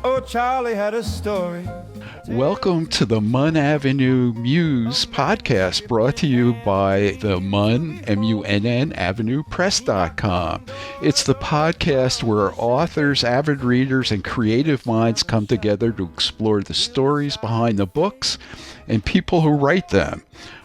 Oh, Charlie had a story. Welcome to the Munn Avenue Muse podcast, brought to you by the Munn, M-U-N-N, AvenuePress.com. It's the podcast where authors, avid readers, and creative minds come together to explore the stories behind the books and people who write them.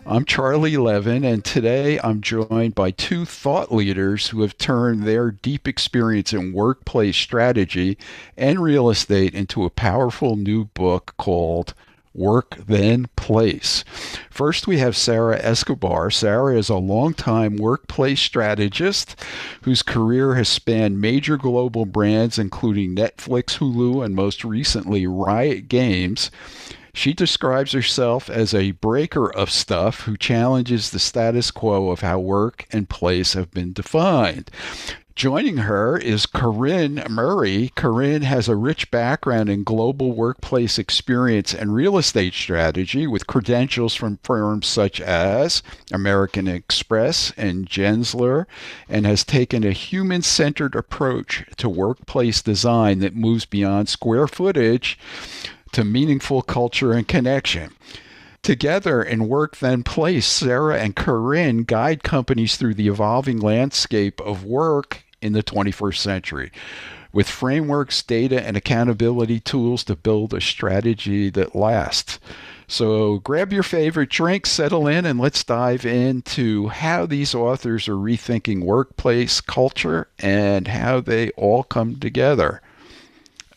I'm Charlie Levin, and today I'm joined by two thought leaders who have turned their deep experience in workplace strategy and real estate into a powerful new book called Work Then Place. First, we have Sara Escobar. Sara is a longtime workplace strategist whose career has spanned major global brands including Netflix, Hulu, and most recently Riot Games. She describes herself as a breaker of stuff who challenges the status quo of how work and place have been defined. Joining her is Corinne Murray. Corinne has a rich background in global workplace experience and real estate strategy with credentials from firms such as American Express and Gensler, and has taken a human-centered approach to workplace design that moves beyond square footage to meaningful culture and connection. Together in Work Then Place, Sara and Corinne guide companies through the evolving landscape of work in the 21st century, with frameworks, data, and accountability tools to build a strategy that lasts. So grab your favorite drink, settle in, and let's dive into how these authors are rethinking workplace culture and how they all come together.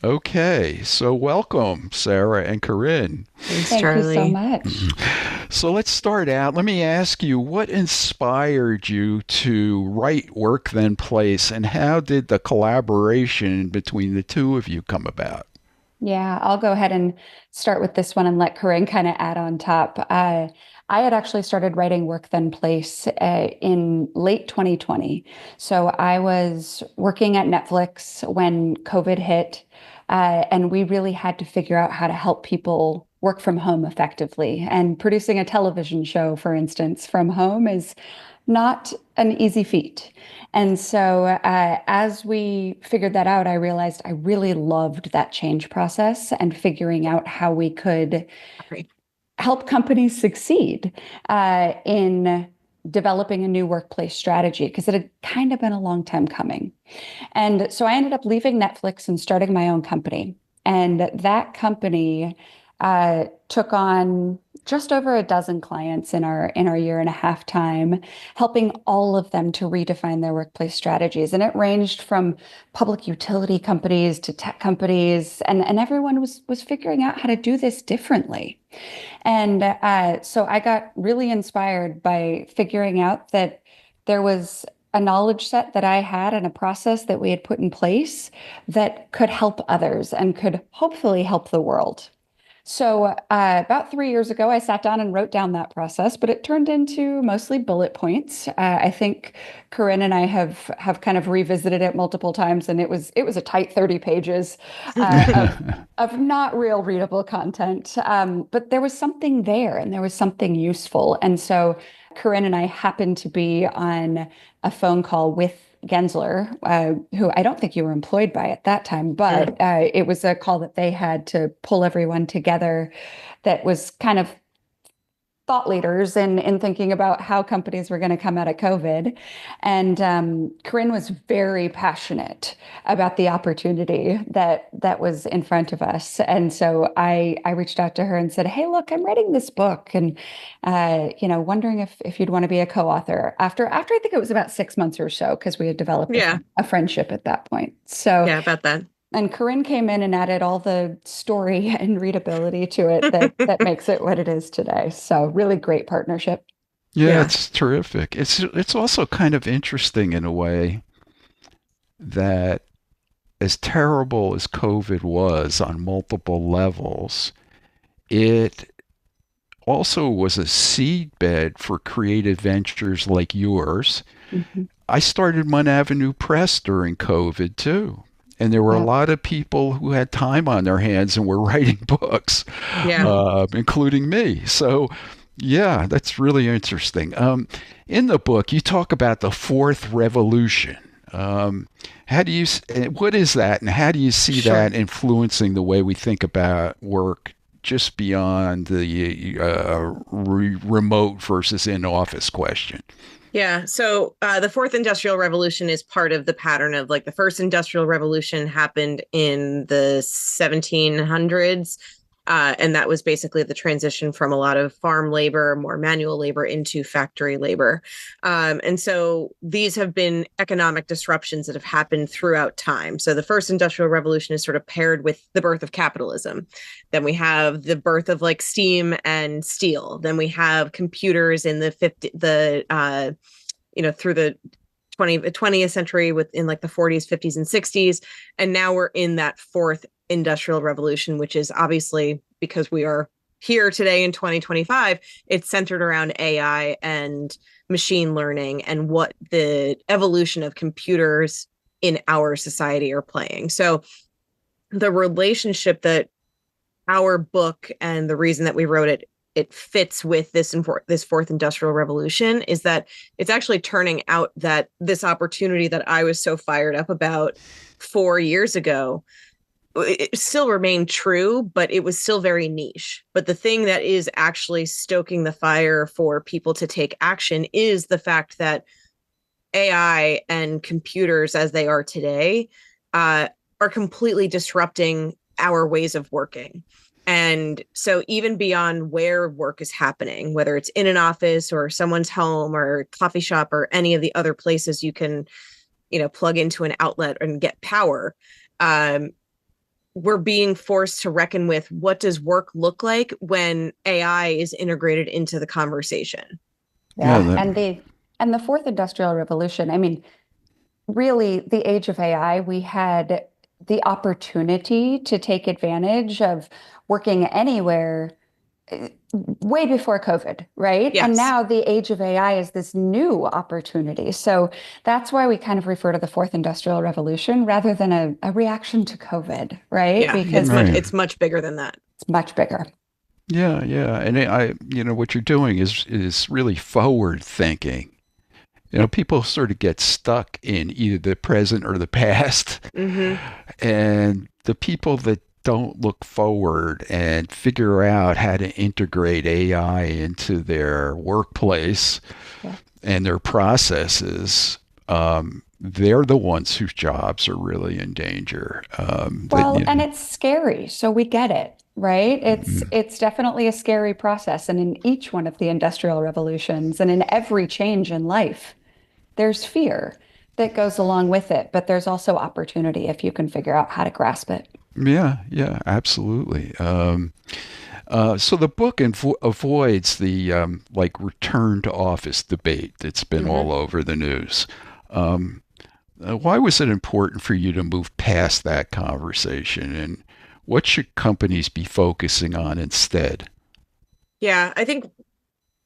Okay, so welcome, Sara and Corinne. Thanks, Thank Charlie. you so much. So let's start out. Let me ask you, what inspired you to write Work Then Place, and how did the collaboration between the two of you come about? Yeah, I'll go ahead and start with this one and let Corinne kind of add on top. I had actually started writing Work Then Place in late 2020. So I was working at Netflix when COVID hit, and we really had to figure out how to help people work from home effectively. And producing a television show, for instance, from home is not an easy feat. And so as we figured that out, I realized I really loved that change process and figuring out how we could help companies succeed in developing a new workplace strategy, because it had kind of been a long time coming. And so I ended up leaving Netflix and starting my own company. And that company took on just over a dozen clients in our year and a half time, helping all of them to redefine their workplace strategies. And it ranged from public utility companies to tech companies, and everyone was figuring out how to do this differently. And so I got really inspired by figuring out that there was a knowledge set that I had and a process that we had put in place that could help others and could hopefully help the world. So about 3 years ago, I sat down and wrote down that process, but it turned into mostly bullet points. I think Corinne and I have kind of revisited it multiple times, and it was a tight 30 pages of not real readable content. But there was something there, and there was something useful. And so Corinne and I happened to be on a phone call with Gensler, who I don't think you were employed by at that time, but it was a call that they had to pull everyone together that was kind of thought leaders in thinking about how companies were going to come out of COVID. And Corinne was very passionate about the opportunity that was in front of us. And so I reached out to her and said, hey, look, I'm writing this book and, wondering if you'd want to be a co-author after I think it was about 6 months or so, because we had developed a friendship at that point. So yeah, about that. And Corinne came in and added all the story and readability to it that makes it what it is today. So really great partnership. Yeah, it's terrific. It's also kind of interesting in a way that as terrible as COVID was on multiple levels, it also was a seedbed for creative ventures like yours. Mm-hmm. I started Munn Avenue Press during COVID too. And there were a lot of people who had time on their hands and were writing books, including me. So, Yeah, that's really interesting. In the book, you talk about the fourth revolution. How do you, what is that, and how do you see Sure. that influencing the way we think about work just beyond the remote versus in office question? Yeah. So the fourth industrial revolution is part of the pattern of like the first industrial revolution happened in the 1700s. And that was basically the transition from a lot of farm labor, more manual labor into factory labor. And so these have been economic disruptions that have happened throughout time. So the first industrial revolution is sort of paired with the birth of capitalism. Then we have the birth of like steam and steel. Then we have computers in the through the 20th century within like the 40s, 50s, and 60s. And now we're in that fourth industrial revolution, which is obviously because we are here today in 2025, it's centered around AI and machine learning and what the evolution of computers in our society are playing. So the relationship that our book and the reason that we wrote it fits with this fourth industrial revolution is that it's actually turning out that this opportunity that I was so fired up about 4 years ago, it still remained true, but it was still very niche. But the thing that is actually stoking the fire for people to take action is the fact that AI and computers as they are today are completely disrupting our ways of working. And so even beyond where work is happening, whether it's in an office or someone's home or coffee shop or any of the other places you can, plug into an outlet and get power, we're being forced to reckon with what does work look like when AI is integrated into the conversation. Yeah, Yeah. And the fourth industrial revolution, I mean, really the age of AI, we had the opportunity to take advantage of working anywhere way before COVID, right? And Yes. now the age of AI is this new opportunity. So that's why we kind of refer to the fourth industrial revolution rather than a reaction to COVID, right? Yeah, Because Right. it's much bigger than that. it's much bigger. Yeah, yeah, and what you're doing is really forward thinking. People sort of get stuck in either the present or the past. Mm-hmm. And the people that don't look forward and figure out how to integrate AI into their workplace Yeah. and their processes, they're the ones whose jobs are really in danger. Well, and it's scary, so we get it, right? It's definitely a scary process, and in each one of the industrial revolutions and in every change in life, there's fear that goes along with it, but there's also opportunity if you can figure out how to grasp it. Yeah, yeah, absolutely. So the book avoids the like return to office debate that's been Mm-hmm. all over the news. Why was it important for you to move past that conversation, and what should companies be focusing on instead? Yeah, I think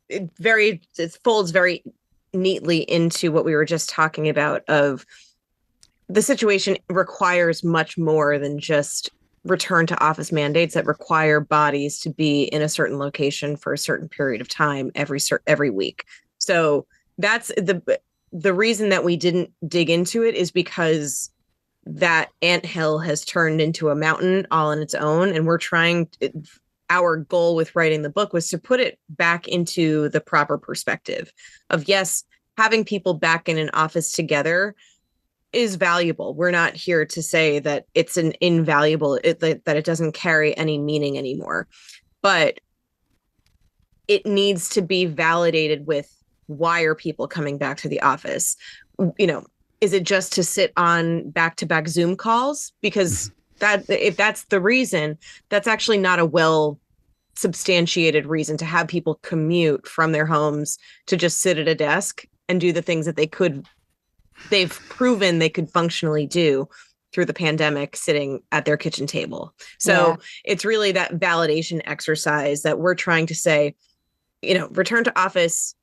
it folds very neatly into what we were just talking about of the situation requires much more than just return to office mandates that require bodies to be in a certain location for a certain period of time every week. So that's the reason that we didn't dig into it is because that anthill has turned into a mountain all on its own, and our goal with writing the book was to put it back into the proper perspective of, yes, having people back in an office together is valuable. We're not here to say that it's an invaluable, that it doesn't carry any meaning anymore, but it needs to be validated with why are people coming back to the office? Is it just to sit on back-to-back Zoom calls? Because if that's the reason, that's actually not a well substantiated reason to have people commute from their homes to just sit at a desk and do the things that they've proven they could functionally do through the pandemic sitting at their kitchen table. So It's really that validation exercise that we're trying to say, return to office,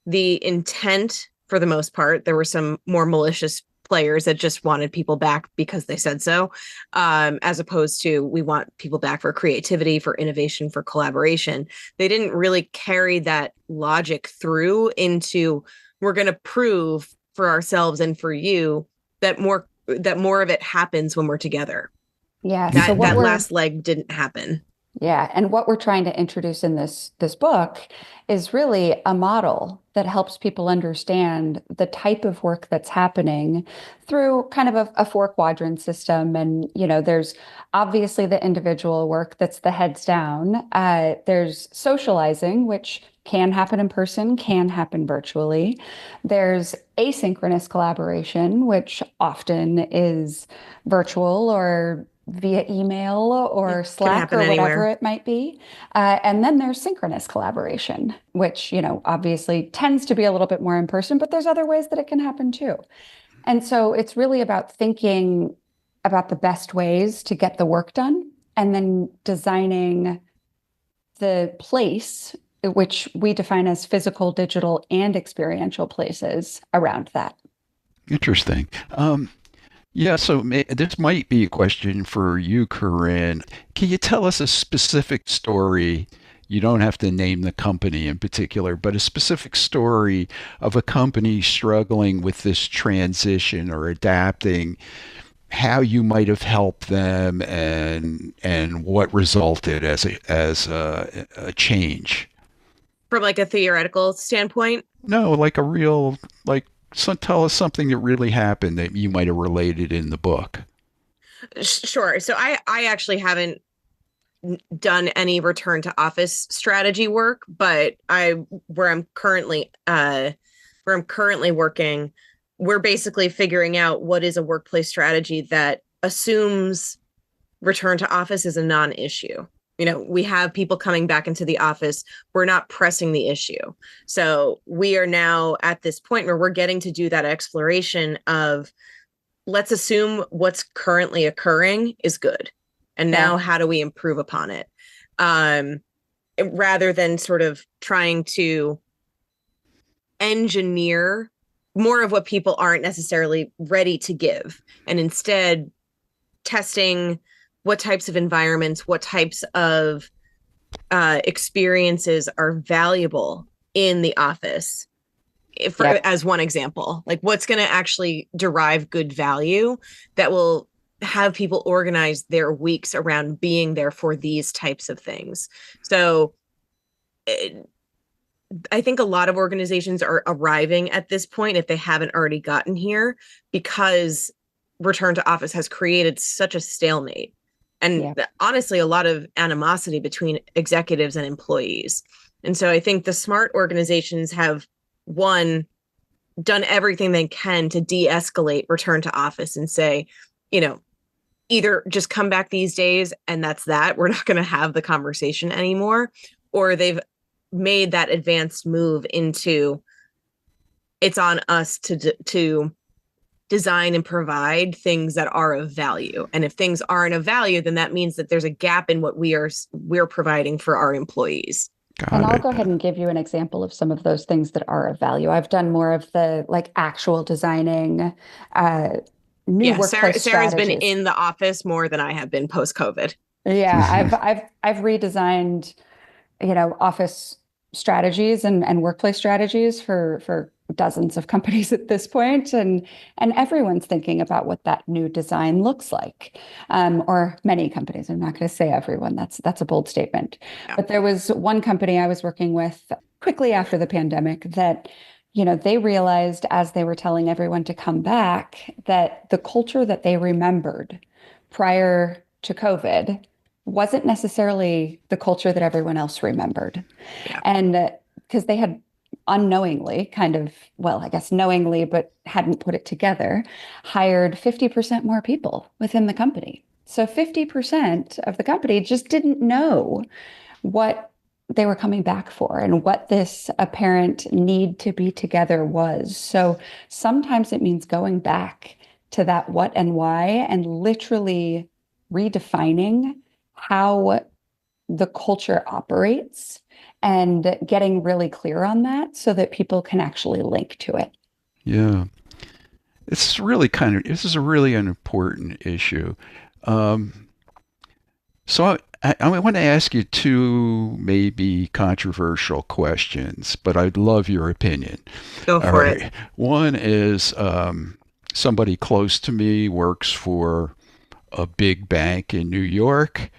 the intent for the most part, there were some more malicious players that just wanted people back because they said so, as opposed to we want people back for creativity, for innovation, for collaboration. They didn't really carry that logic through into, we're going to prove for ourselves and for you that more of it happens when we're together. Yeah. That So what that we're last leg didn't happen. Yeah, and what we're trying to introduce in this book is really a model that helps people understand the type of work that's happening through kind of a four quadrant system. And there's obviously the individual work that's the heads down. There's socializing, which can happen in person, can happen virtually. There's asynchronous collaboration, which often is virtual or via email or Slack or whatever it might be. And then there's synchronous collaboration, which, obviously tends to be a little bit more in person, but there's other ways that it can happen too. And so it's really about thinking about the best ways to get the work done and then designing the place, which we define as physical, digital, and experiential places around that. Interesting. Yeah, so this might be a question for you, Corinne. Can you tell us a specific story? You don't have to name the company in particular, but a specific story of a company struggling with this transition or adapting, how you might have helped them and what resulted as a change. From like a theoretical standpoint? No, like a real, so tell us something that really happened that you might have related in the book. Sure. So I actually haven't done any return to office strategy work, but where I'm currently working, we're basically figuring out what is a workplace strategy that assumes return to office is a non-issue. We have people coming back into the office. We're not pressing the issue. So we are now at this point where we're getting to do that exploration of, let's assume what's currently occurring is good. And now how do we improve upon it? Rather than sort of trying to engineer more of what people aren't necessarily ready to give, and instead testing what types of environments, what types of experiences are valuable in the office. As one example, like what's going to actually derive good value that will have people organize their weeks around being there for these types of things. So I think a lot of organizations are arriving at this point, if they haven't already gotten here, because return to office has created such a stalemate. And honestly, a lot of animosity between executives and employees. And so I think the smart organizations have, one, done everything they can to de-escalate return to office and say, either just come back these days and that's that. We're not going to have the conversation anymore. Or they've made that advanced move into, it's on us to design and provide things that are of value. And if things aren't of value, then that means that there's a gap in what we're providing for our employees. And I'll go ahead and give you an example of some of those things that are of value. I've done more of the actual designing, new workplace Sarah's strategies. been in the office more than I have been post-COVID. Yeah, I've redesigned, office strategies and workplace strategies for dozens of companies at this point, and everyone's thinking about what that new design looks like, or many companies. I'm not going to say everyone. That's a bold statement. Yeah. But there was one company I was working with quickly after the pandemic that, they realized as they were telling everyone to come back that the culture that they remembered prior to COVID wasn't necessarily the culture that everyone else remembered. Yeah. And because they had unknowingly I guess knowingly, but hadn't put it together, hired 50% more people within the company. So 50% of the company just didn't know what they were coming back for and what this apparent need to be together was. So sometimes it means going back to that what and why and literally redefining how the culture operates and getting really clear on that so that people can actually link to it. Yeah. this is a really an important issue. So I want to ask you two maybe controversial questions, but I'd love your opinion. Go All for it. right. One is somebody close to me works for a big bank in New York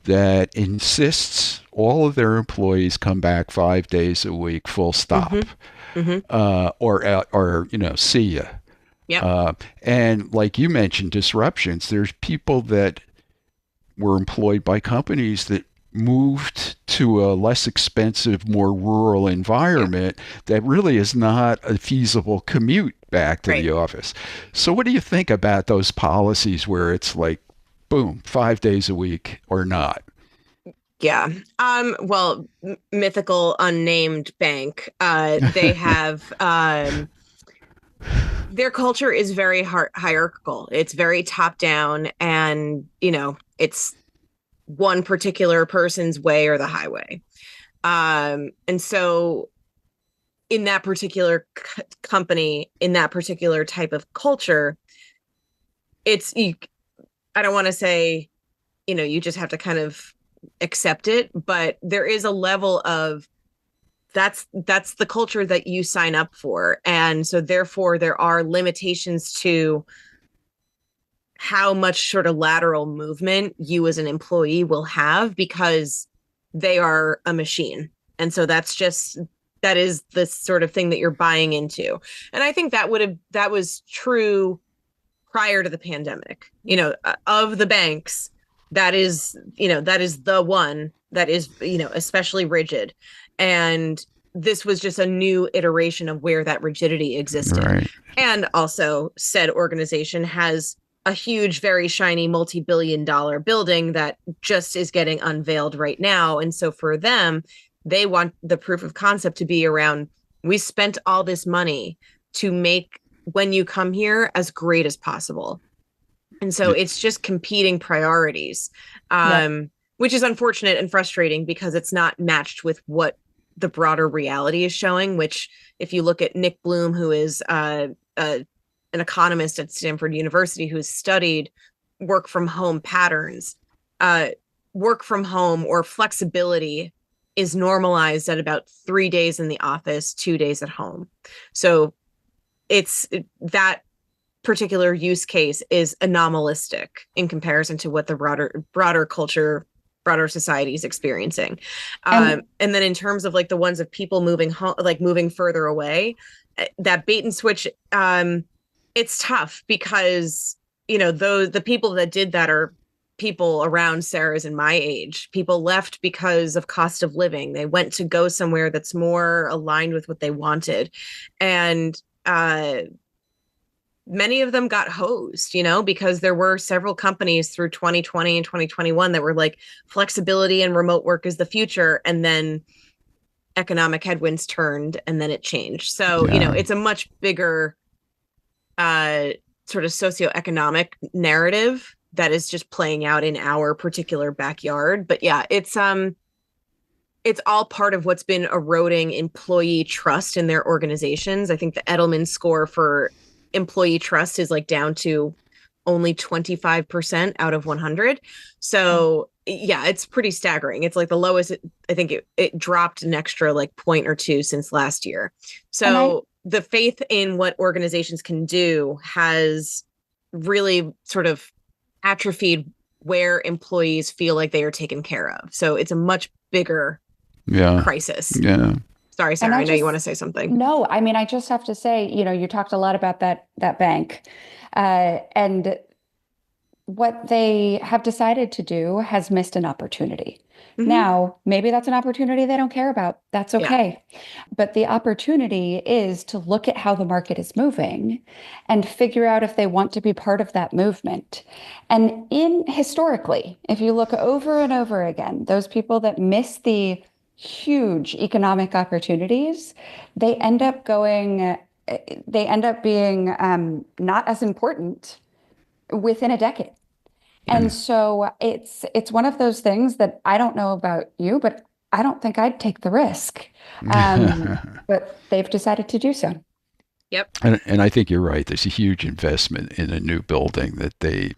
that insists all of their employees come back 5 days a week, full stop, or see ya. Yep. And like you mentioned, disruptions. There's people that were employed by companies that moved to a less expensive, more rural environment that really is not a feasible commute back to Right. the office. So what do you think about those policies where it's like, boom, 5 days a week or not? Yeah. Well, mythical unnamed bank. They have their culture is very hierarchical. It's very top down, and it's one particular person's way or the highway. And so in that particular company, in that particular type of culture, I don't want to say, you just have to kind of accept it, but there is a level of that's the culture that you sign up for. And so therefore there are limitations to how much sort of lateral movement you as an employee will have, because they are a machine. And so that is the sort of thing that you're buying into. And I think that was true prior to the pandemic, of the banks. That is the one that is, especially rigid. And this was just a new iteration of where that rigidity existed. Right. And also said organization has a huge, very shiny multi-billion-dollar building that just is getting unveiled right now. And so for them, they want the proof of concept to be around, we spent all this money to make when you come here as great as possible. And so it's just competing priorities, which is unfortunate and frustrating because it's not matched with what the broader reality is showing, which if you look at Nick Bloom, who is an economist at Stanford University who has studied work from home patterns, work from home or flexibility is normalized at about 3 days in the office, 2 days at home. So it's that particular use case is anomalistic in comparison to what the broader culture, broader society is experiencing. And then in terms of like the ones of people moving home, like moving further away, that bait and switch, it's tough because, the people that did that are people around Sarah's and my age. People left because of cost of living. They went to go somewhere that's more aligned with what they wanted. And many of them got hosed, because there were several companies through 2020 and 2021 that were like, flexibility and remote work is the future. And then economic headwinds turned and then it changed. So, it's a much bigger sort of socioeconomic narrative that is just playing out in our particular backyard. But yeah, it's all part of what's been eroding employee trust in their organizations. I think the Edelman score for employee trust is like down to only 25% out of 100. So yeah, it's pretty staggering. It's like the lowest. I think it dropped an extra like point or two since last year. So the faith in what organizations can do has really sort of atrophied where employees feel like they are taken care of. So it's a much bigger crisis. Yeah. Sorry, Sarah, I know you want to say something. No, I mean, I just have to say, you talked a lot about that bank, and what they have decided to do has missed an opportunity. Mm-hmm. Now, maybe that's an opportunity they don't care about. That's okay. Yeah. But the opportunity is to look at how the market is moving and figure out if they want to be part of that movement. And historically, if you look over and over again, those people that miss the huge economic opportunities, they end up being not as important within a decade. And so it's one of those things that I don't know about you, but I don't think I'd take the risk. But they've decided to do so. Yep. And I think you're right. There's a huge investment in a new building that they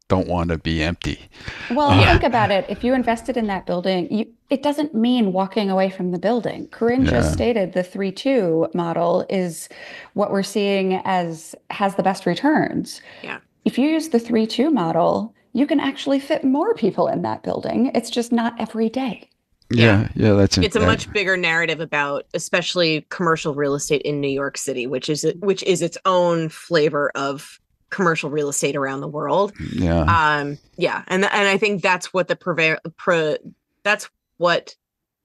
don't want to be empty. Well, and Yeah. think about it. If you invested in that building, it doesn't mean walking away from the building. Corinne just Yeah, stated the 3-2 model is what we're seeing as has the best returns. Yeah. If you use the 3-2 model, you can actually fit more people in that building. It's just not every day. Yeah. yeah. It's a much bigger narrative about especially commercial real estate in New York City, which is its own flavor of commercial real estate around the world. yeah. Yeah. And I think that's what that's what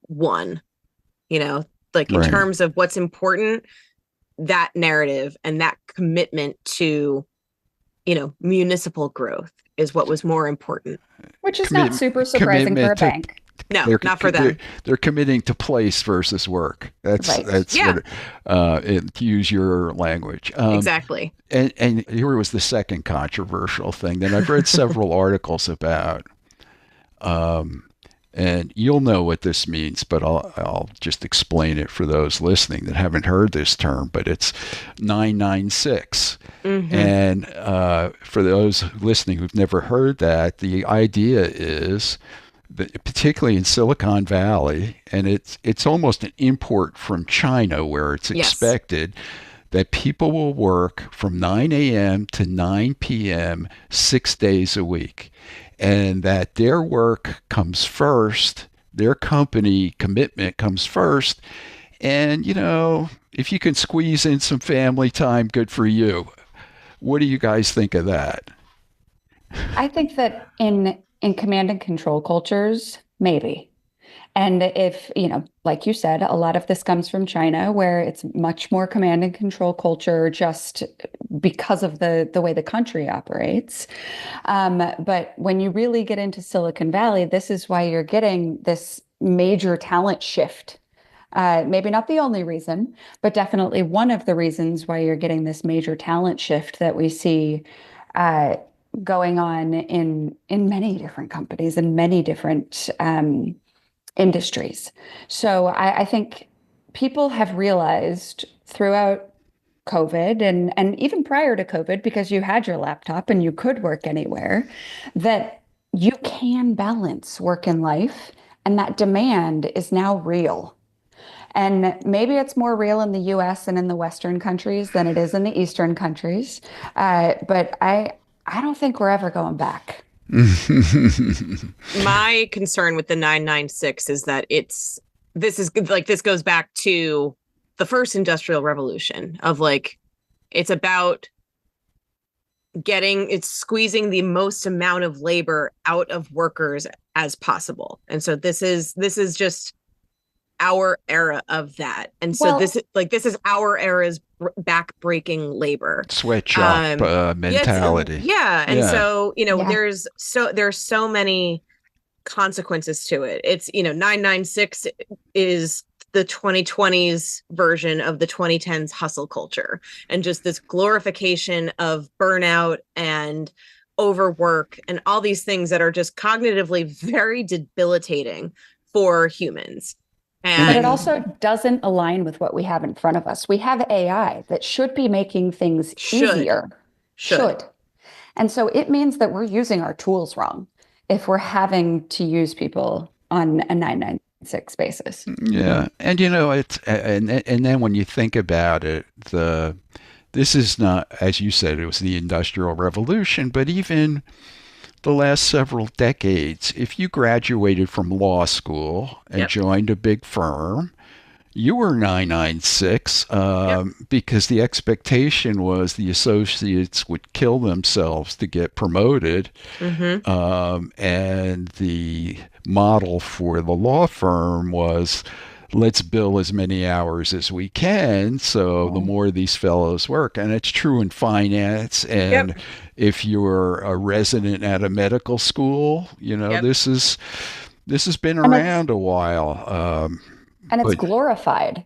won, like in Right. terms of what's important, that narrative and that commitment to, municipal growth is what was more important. Which is not super surprising for a Commitment to bank. No, not for them. They're committing to place versus work. That's Right. what to use your language. Exactly. And here was the second controversial thing that I've read several articles about. And you'll know what this means, but I'll just explain it for those listening that haven't heard this term. But it's 996. Mm-hmm. And for those listening who've never heard that, the idea is that particularly in Silicon Valley, and it's almost an import from China where it's Yes. expected that people will work from 9 a.m. to 9 p.m. 6 days a week, and that their work comes first, their company commitment comes first, and if you can squeeze in some family time, good for you. What do you guys think of that? I think that in command and control cultures, maybe. And if, like you said, a lot of this comes from China, where it's much more command and control culture just because of the way the country operates. But when you really get into Silicon Valley, this is why you're getting this major talent shift. Maybe not the only reason, but definitely one of the reasons why you're getting this major talent shift that we see going on in many different companies and many different industries. So I think people have realized throughout COVID and even prior to COVID, because you had your laptop and you could work anywhere, that you can balance work and life, and that demand is now real. And maybe it's more real in the US and in the Western countries than it is in the Eastern countries. But I don't think we're ever going back. My concern with the 996 is that this goes back to the first industrial revolution of it's about squeezing the most amount of labor out of workers as possible. And so this is just our era of that. And so this is our era's back-breaking labor. Sweatshop mentality. And so, Yeah. there's so many consequences to it. It's, 996 is the 2020s version of the 2010s hustle culture, and just this glorification of burnout and overwork and all these things that are just cognitively very debilitating for humans. But it also doesn't align with what we have in front of us. We have AI that should be making things easier. Should. And so it means that we're using our tools wrong if we're having to use people on a 996 basis. Yeah. And it's and then when you think about it, this is not, as you said, it was the Industrial Revolution, but even the last several decades, if you graduated from law school and joined a big firm, you were 996 because the expectation was the associates would kill themselves to get promoted. And the model for the law firm was, let's bill as many hours as we can, so the more these fellows work. And it's true in finance. And if you're a resident at a medical school, this has been around a while. And it's glorified,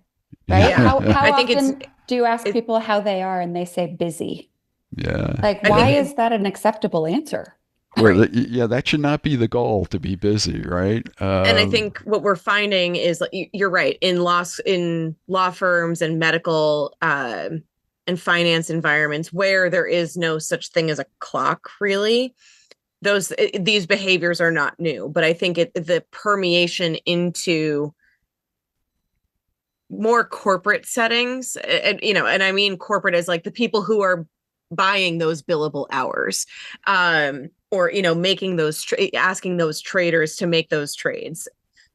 right? Yeah. How I think often do you ask people how they are and they say busy? Yeah. Why is that an acceptable answer? Well, yeah, that should not be the goal, to be busy, right? And I think what we're finding is, like, you're right, in law firms and medical and finance environments where there is no such thing as a clock, really. These behaviors are not new, but I think the permeation into more corporate settings, and I mean corporate as like the people who are buying those billable hours, or making those asking those traders to make those trades.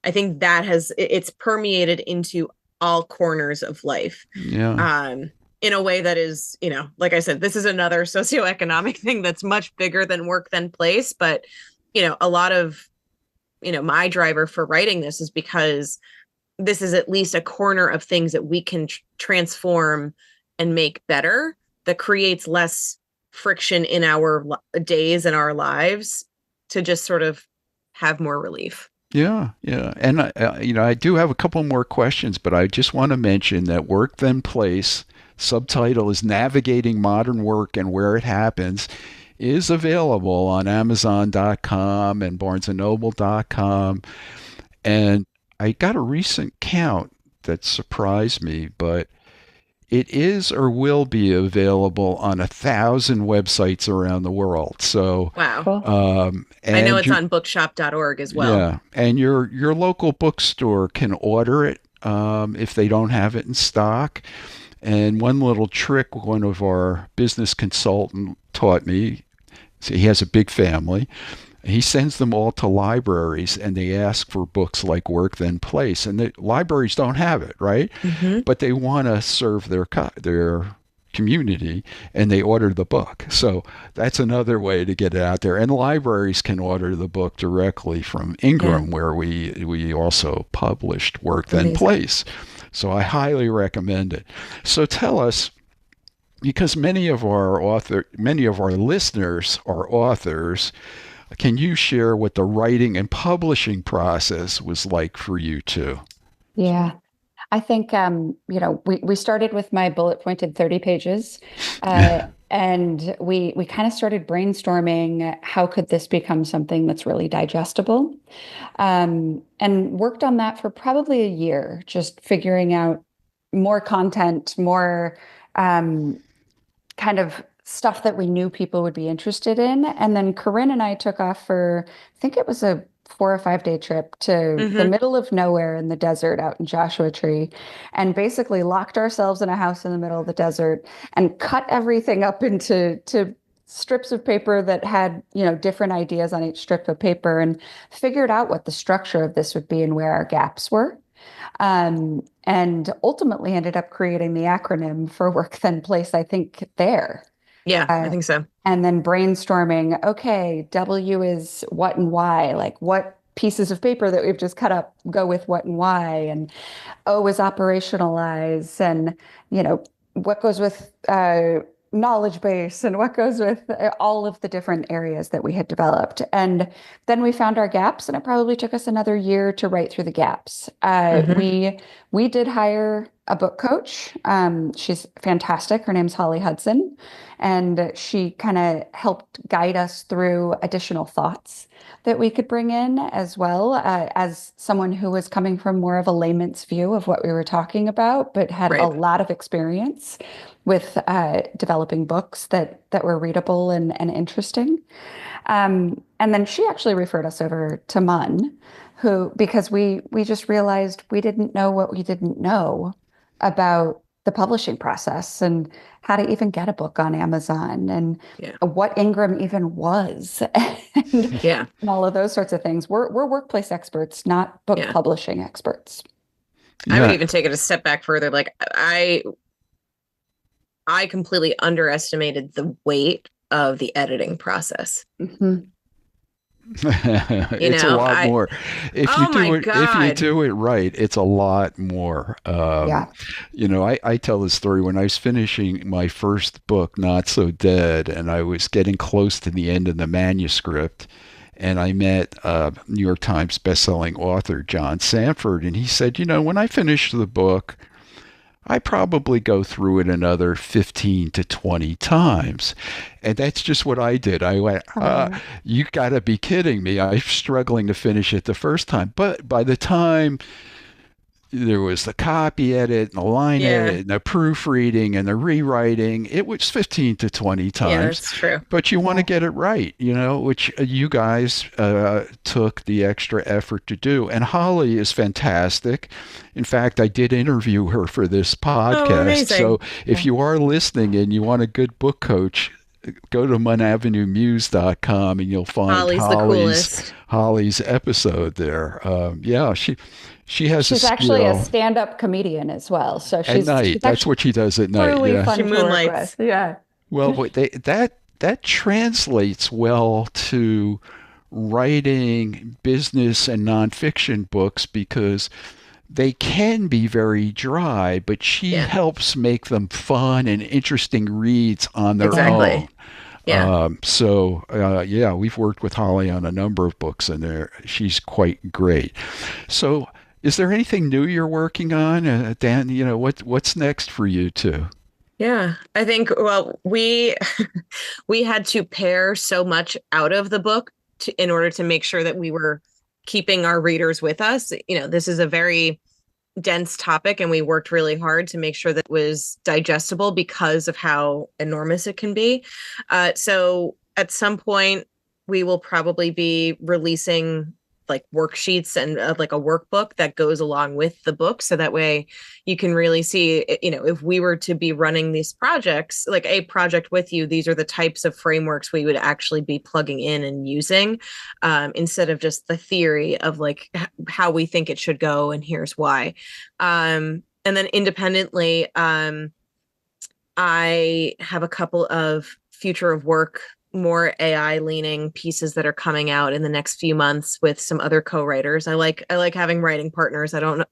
I think that it's permeated into all corners of life. Yeah. In a way that is, like I said, this is another socioeconomic thing that's much bigger than work than place. But, a lot of, my driver for writing this is because this is at least a corner of things that we can transform and make better, that creates less friction in our days and our lives, to just sort of have more relief. Yeah, yeah. And I do have a couple more questions, but I just want to mention that Work Then Place, subtitle is Navigating Modern Work and Where It Happens, is available on Amazon.com and BarnesandNoble.com. And I got a recent count that surprised me, but it is or will be available on 1,000 websites around the world. So, wow. Cool. I know it's on bookshop.org as well. Yeah, and your local bookstore can order it if they don't have it in stock. And one little trick one of our business consultant taught me, so he has a big family. He sends them all to libraries, and they ask for books like Work Then Place, and the libraries don't have it, right? Mm-hmm. But they want to serve their community, and they order the book. So that's another way to get it out there. And libraries can order the book directly from Ingram, where we also published Work Then Place. So I highly recommend it. So tell us, because many of our listeners are authors, can you share what the writing and publishing process was like for you two? Yeah. I think, we started with my bullet pointed 30 pages, and we kind of started brainstorming how could this become something that's really digestible, and worked on that for probably a year, just figuring out more content, more kind of stuff that we knew people would be interested in. And then Corinne and I took off for, I think it was a 4 or 5 day trip to the middle of nowhere in the desert out in Joshua Tree, and basically locked ourselves in a house in the middle of the desert and cut everything up into strips of paper that had, different ideas on each strip of paper, and figured out what the structure of this would be and where our gaps were. And ultimately ended up creating the acronym for Work Then Place, I think, there. Yeah, I think so. And then brainstorming, okay, W is what and why, like what pieces of paper that we've just cut up go with what and why, and O is operationalize, and, what goes with knowledge base, and what goes with all of the different areas that we had developed. And then we found our gaps, and it probably took us another year to write through the gaps. We did hire a book coach. She's fantastic. Her name's Holly Hudson, and she kind of helped guide us through additional thoughts that we could bring in, as well, as someone who was coming from more of a layman's view of what we were talking about, but had a lot of experience with developing books that were readable and interesting. And then she actually referred us over to Mun, because we just realized we didn't know what we didn't know about the publishing process, and how to even get a book on Amazon, and what Ingram even was, and all of those sorts of things. We're workplace experts, not book publishing experts. I would even take it a step back further. Like, I completely underestimated the weight of the editing process. Mm-hmm. It's a lot more. If you do it right, it's a lot more. I tell this story when I was finishing my first book, Not So Dead, and I was getting close to the end of the manuscript, and I met New York Times bestselling author John Sanford, and he said, when I finished the book, I probably go through it another 15 to 20 times. And that's just what I did. I went, you got to be kidding me. I'm struggling to finish it the first time. But by the time there was the copy edit and the line edit and the proofreading and the rewriting, it was 15 to 20 times. Yeah, that's true. But you want to get it right, which you guys took the extra effort to do. And Holly is fantastic. In fact, I did interview her for this podcast. Oh, amazing. So if you are listening and you want a good book coach, go to monavenuemuse.com and you'll find Holly's episode there. She's actually a stand-up comedian as well. So she's at night. That's what she does at night. Really fun she moonlights. Yeah. Well, that translates well to writing business and nonfiction books because they can be very dry, but she helps make them fun and interesting reads on their own. Yeah. We've worked with Holly on a number of books, and she's quite great. So, is there anything new you're working on, Dan? What's next for you two? Yeah, I think, we had to pare so much out of the book in order to make sure that we were keeping our readers with us. This is a very dense topic, and we worked really hard to make sure that it was digestible because of how enormous it can be. So at some point, we will probably be releasing like worksheets and like a workbook that goes along with the book. So that way you can really see, if we were to be running these projects, like a project with you, these are the types of frameworks we would actually be plugging in and using, instead of just the theory of like how we think it should go. And here's why. And then independently, I have a couple of future of work, more AI leaning pieces that are coming out in the next few months with some other co-writers. I like having writing partners. I don't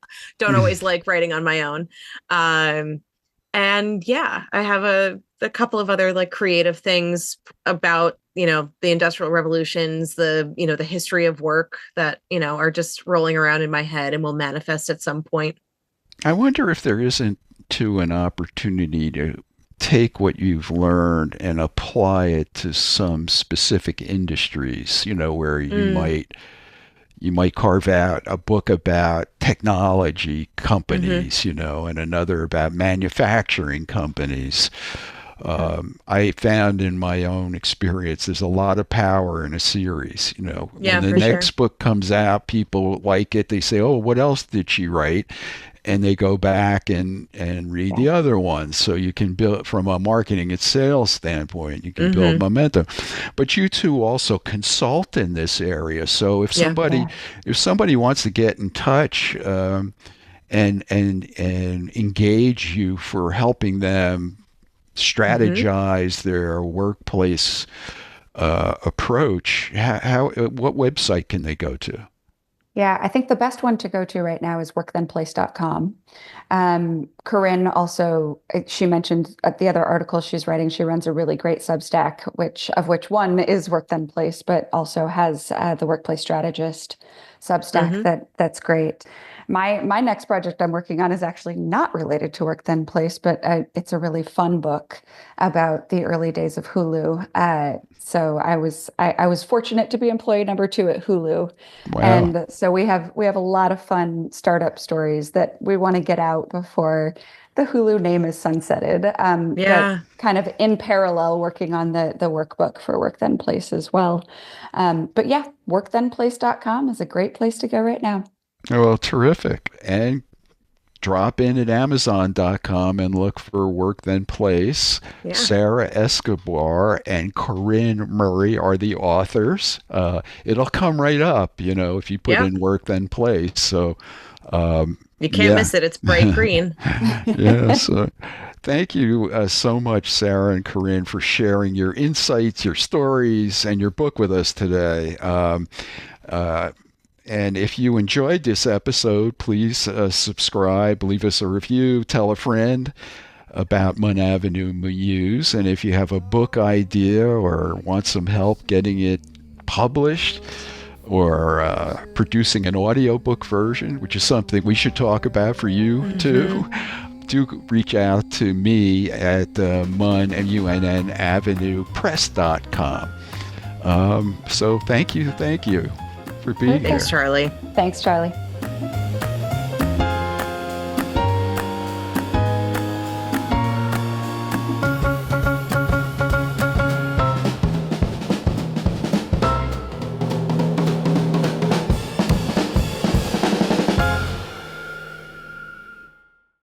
always like writing on my own. And yeah, I have a couple of other like creative things about, the industrial revolutions, the history of work that, are just rolling around in my head and will manifest at some point. I wonder if there isn't an opportunity to take what you've learned and apply it to some specific industries, where you might carve out a book about technology companies, and another about manufacturing companies. I found in my own experience, there's a lot of power in a series. When the next book comes out, people like it. They say, oh, what else did she write? And they go back and read the other ones. So you can build from a marketing and sales standpoint, you can build momentum. But you two also consult in this area. So if somebody wants to get in touch and engage you for helping them strategize their workplace approach, what website can they go to? Yeah, I think the best one to go to right now is workthenplace.com. Corinne also, she mentioned the other article she's writing, she runs a really great Substack, which one is Work Then Place, but also has the Workplace Strategist Substack that's great. My next project I'm working on is actually not related to Work Then Place, but it's a really fun book about the early days of Hulu. So I was fortunate to be employee number 2 at Hulu. Wow. And so we have a lot of fun startup stories that we want to get out before the Hulu name is sunsetted. But kind of in parallel working on the workbook for Work Then Place as well. But yeah, workthenplace.com is a great place to go right now. Well, terrific. And drop in at Amazon.com and look for Work Then Place. Yeah. Sara Escobar and Corinne Murray are the authors. It'll come right up, if you put in Work Then Place. So you can't miss it. It's bright green. So thank you so much, Sara and Corinne, for sharing your insights, your stories, and your book with us today. And if you enjoyed this episode, please subscribe, leave us a review, tell a friend about Mon Avenue Muse. And if you have a book idea or want some help getting it published or producing an audiobook version, which is something we should talk about for you too, do reach out to me at MUNN Avenue Press.com. So thank you for being here. Thanks, Charlie. Thanks, Charlie.